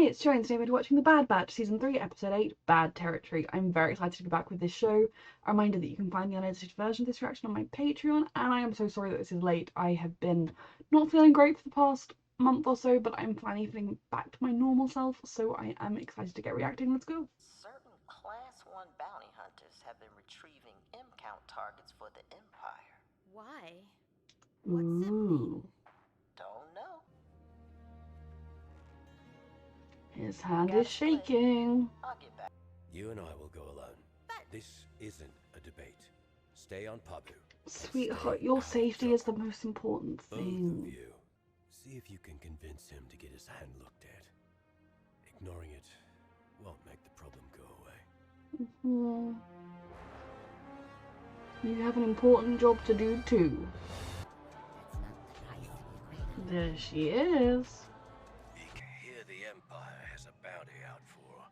Hi, it's Joanne. Today we're watching The Bad Batch, Season 3, Episode 8, Bad Territory. I'm very excited to be back with this show. A reminder that you can find the unedited version of this reaction on my Patreon, and I am so sorry that this is late. I have been not feeling great for the past month or so, but I'm finally feeling back to my normal self, so I am excited to get reacting. Let's go. Certain Class 1 bounty hunters have been retrieving M-count targets for the Empire. Why? What's it Ooh. Don't know. His hand is shaking. I'll get back. You and I will go alone. But This isn't a debate. Stay on Pabu. Sweetheart, your safety is the most important Both of thing. you. See if you can convince him to get his hand looked at. Ignoring it won't make the problem go away. You have an important job to do too. There she is. Here the Empire has a bounty out for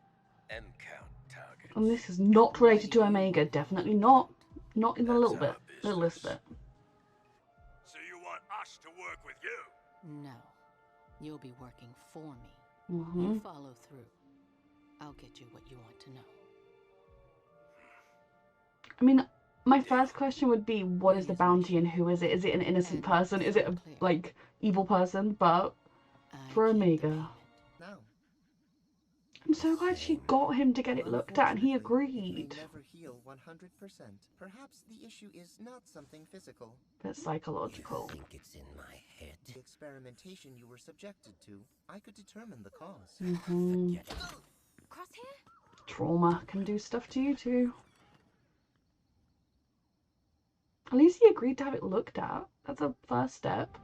M-count targets. And this is not related to Omega. Definitely not. Not in the little bit. Littlest bit. So you want us to work with you? No. You'll be working for me. Mm-hmm. You follow through. I'll get you what you want to know. I mean, my first question would be, what is the bounty and who is it? Is it an innocent person? Is it a, like, evil person? But for Omega, No. I'm so glad she got him to get it looked at and he agreed. They never heal 100%. Perhaps the issue is not something physical. But psychological. I think it's in my head. The experimentation you were subjected to, I could determine the cause. Mm-hmm. Forget it. Crosshair? Trauma can do stuff to you too. At least he agreed to have it looked at. That's a first step.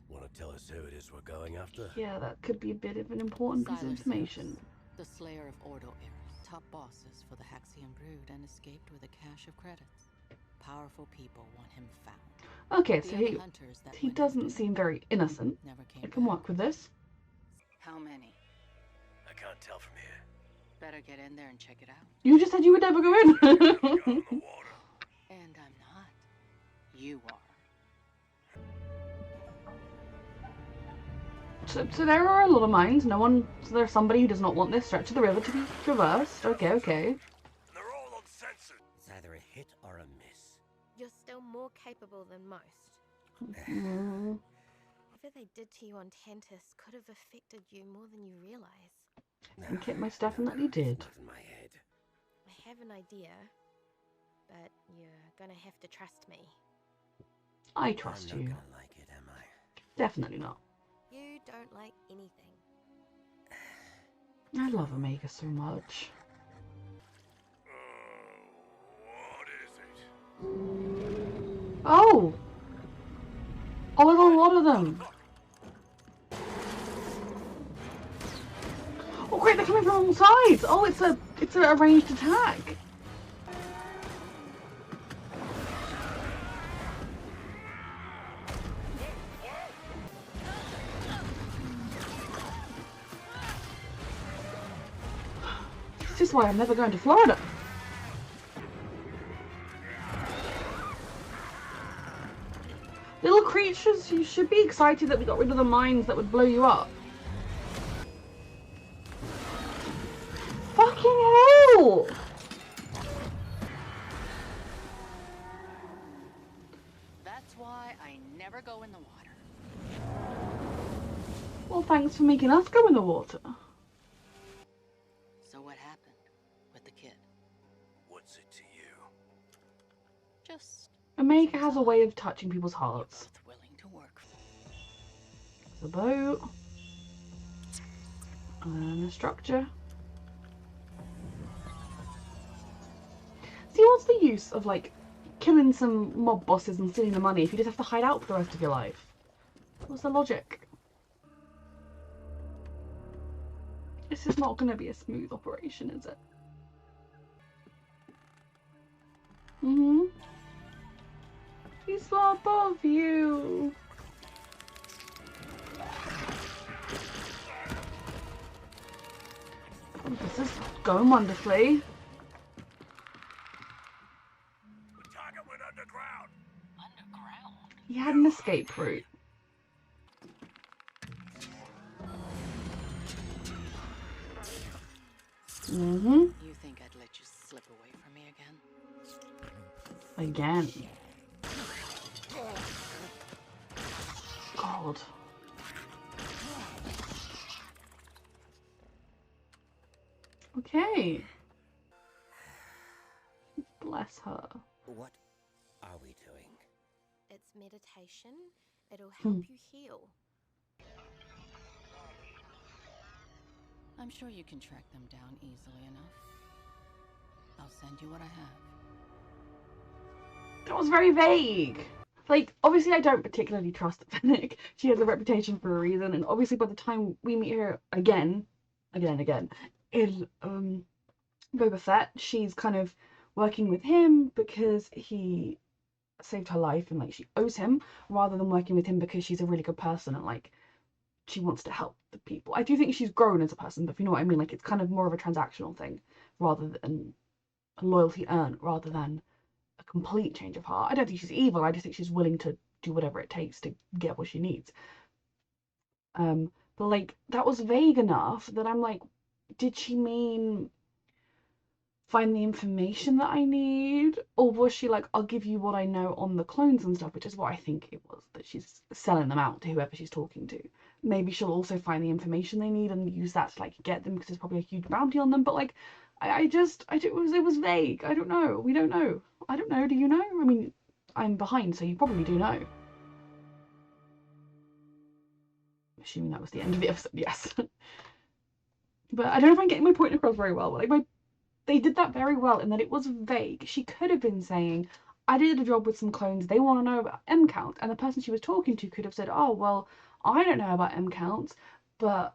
Want to tell us who it is we're going after? Yeah, that could be a bit of an important piece of information. The slayer of Ordo heirs, top bosses for the Haxian brood, and escaped with a cache of credits. Powerful people want him found. Okay, The so other hunters that he went doesn't after seem very innocent. never came I can back. work with this. How many? I can't tell from here. Better get in there and check it out. You just said you would never go in. Go in the water. And I'm not. You are. So there are a lot of mines. So there's somebody who does not want this stretch of the river to be traversed. Okay, okay. And they're all uncensored. It's either a hit or a miss. You're still more capable than most. Mm. Whatever they did to you on Tantus could have affected you more than you realize. I think it most definitely did. Not in my head. I have an idea, but you're gonna have to trust me. I trust I'm you. not gonna like it, am I? Definitely not. You don't like anything. I love Omega so much. What is it? Oh! Oh, there's a lot of them! Oh great, they're coming from all sides! Oh, it's a ranged attack! This is why I'm never going to Florida. Little creatures, you should be excited that we got rid of the mines that would blow you up. Fucking hell! That's why I never go in the water. Well, thanks for making us go in the water. So what happened with the kid? What's it to you? Just Omega has a way of touching people's hearts. both willing to work. There's a boat. And a structure. See, what's the use of, like, killing some mob bosses and stealing the money if you just have to hide out for the rest of your life? What's the logic? This is not going to be a smooth operation, is it? Mm-hmm. He's far above you. Oh, this is going wonderfully. The target went underground. Underground? He had an escape route. Mm-hmm. You think I'd let you slip away from me again? Again. God. Okay. Bless her. What are we doing? It's meditation. It'll Hmm. help you heal. I'm sure you can track them down easily enough. I'll send you what I have. That was very vague. Like, obviously I don't particularly trust Fennec. She has a reputation for a reason, and obviously by the time we meet her again, in Boba Fett, she's kind of working with him because he saved her life and like she owes him, rather than working with him because she's a really good person and like she wants to help the people. I do think she's grown as a person, but if you know what I mean, like it's kind of more of a transactional thing rather than a loyalty earned rather than a complete change of heart. I don't think she's evil. I just think she's willing to do whatever it takes to get what she needs. But like that was vague enough that I'm like, did she mean find the information that I need? Or was she like, I'll give you what I know on the clones and stuff, which is what I think it was, that she's selling them out to whoever she's talking to. Maybe she'll also find the information they need and use that to like get them because there's probably a huge bounty on them. But like, it was vague. I don't know. We don't know. I don't know. Do you know? I mean, I'm behind, so you probably do know. Assuming that was the end of the episode, yes. But I don't know if I'm getting my point across very well. Like they did that very well in that it was vague. She could have been saying, I did a job with some clones, they want to know about M count. And the person she was talking to could have said, oh, well, I don't know about M counts, but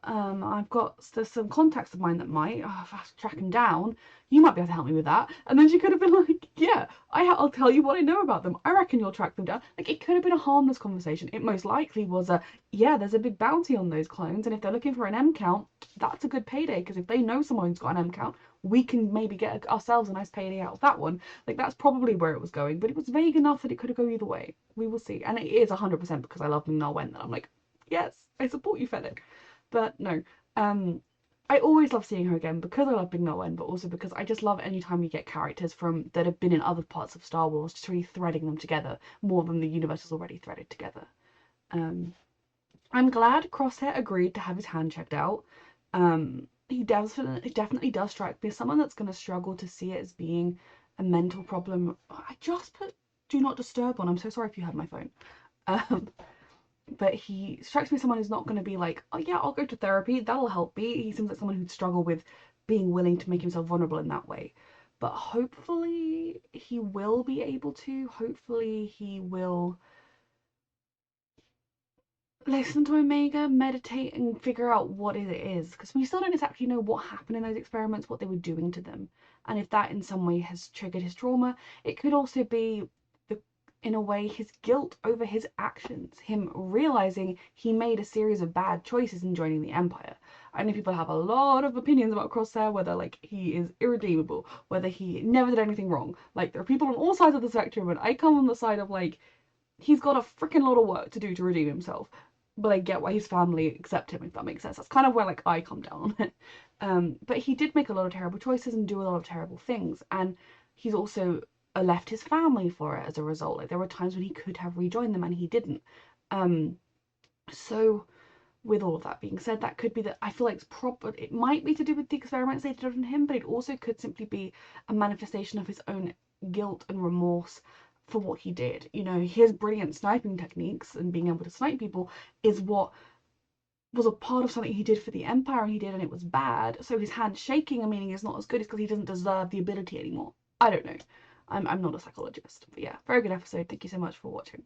there's some contacts of mine that might. Oh, if I have to track them down, you might be able to help me with that. And then she could have been like, yeah, I'll tell you what I know about them. I reckon you'll track them down. Like, it could have been a harmless conversation. It most likely was yeah, there's a big bounty on those clones. And if they're looking for an M count, that's a good payday. Because if they know someone who's got an M count, we can maybe get ourselves a nice payday out of that one. Like, that's probably where it was going, but it was vague enough that it could have gone either way. We will see. And it is 100% because I love Ming-Na Wen that I'm like, yes, I support you, Fennec. But no, I always love seeing her again because I love Ming-Na Wen, but also because I just love any time we get characters from that have been in other parts of Star Wars, just really threading them together more than the universe is already threaded together. I'm glad Crosshair agreed to have his hand checked out. He definitely does strike me as someone that's going to struggle to see it as being a mental problem. I just put do not disturb on. I'm so sorry if you heard my phone. But he strikes me as someone who's not going to be like, oh yeah, I'll go to therapy, that'll help me. He seems like someone who'd struggle with being willing to make himself vulnerable in that way. But hopefully he will be able to. Hopefully he will listen to Omega, meditate, and figure out what it is. Because we still don't exactly know what happened in those experiments, what they were doing to them. And if that in some way has triggered his trauma, it could also be, in a way, his guilt over his actions. Him realizing he made a series of bad choices in joining the Empire. I know people have a lot of opinions about Crosshair, whether like he is irredeemable, whether he never did anything wrong. Like, there are people on all sides of the spectrum, and I come on the side of like, he's got a freaking lot of work to do to redeem himself. But I get why his family accept him, if that makes sense. That's kind of where like I come down on it. But he did make a lot of terrible choices and do a lot of terrible things, and he's also left his family for it as a result. Like, there were times when he could have rejoined them and he didn't. So with all of that being said, that could be that I feel like it might be to do with the experiments they did on him, but it also could simply be a manifestation of his own guilt and remorse for what he did. You know, his brilliant sniping techniques and being able to snipe people is what was a part of something he did for the Empire, and he did, and it was bad. So his hand shaking and meaning is not as good is because he doesn't deserve the ability anymore. I don't know. I'm not a psychologist, but yeah, very good episode. Thank you so much for watching.